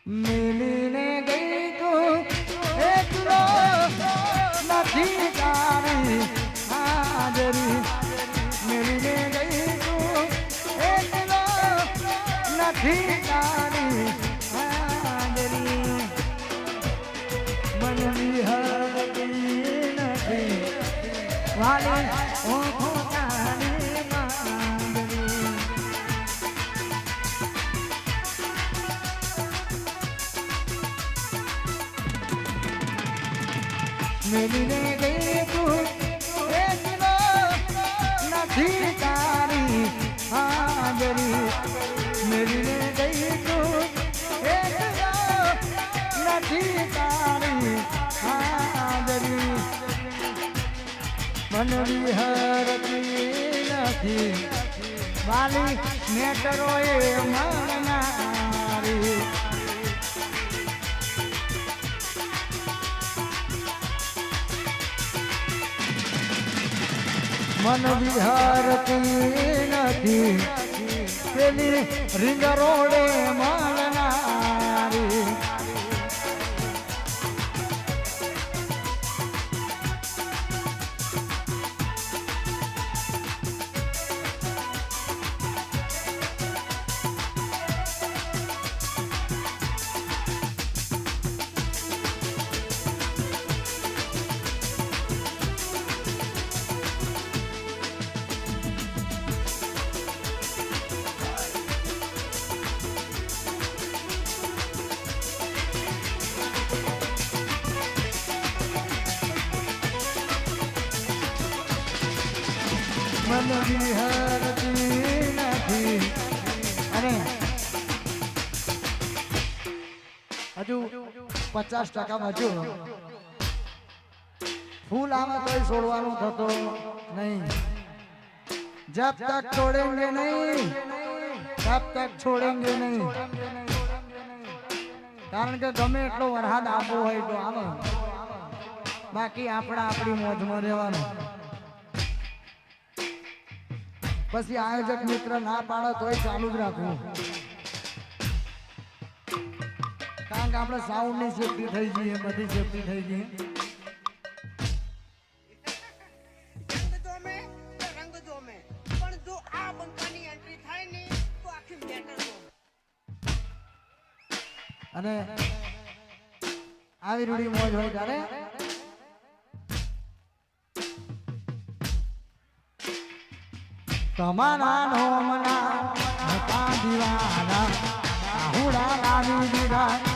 મિલીને ગઈ તું એકલો નથી તારી હાજરી મિલીને ગઈ તું એકલો નથી તારી હાજરી મન વિહરતી નથી વાલી ઓખો તારી માંગરી મિલીને ગઈ તું એકલો નથી તારી હાજરી મિલીને ગઈ તું એકલો નથી તારી હાજરી મન વિહરતી નથી વાલી મેટરો એ મળનારી મન વિહારતી નથી પેલી રીંગ રોડે મળનારી મન વિહરતી નથી અને હજુ 50% હજુ ફૂલ આવે તો છોડવાનું થતો નહીં જબ તક છોડેંગે નહીં તબ તક છોડેંગે નહીં કારણ કે ગમે એટલો વરસાદ આપવો હોય તો આવે બાકી આપણી મોજમાં રહેવાનું પછી આયોજક મિત્ર ના પાડે તોય ચાલુ જ રાખવું કારણ કે આપણે સાઉન્ડ ની સેફટી થઈ ગઈ બધી સેફટી થઈ ગઈ અને આવી રૂડી મોજ હોય ત્યારે તમારા નોમના હતા દીવાના હુડા લાવી દીધા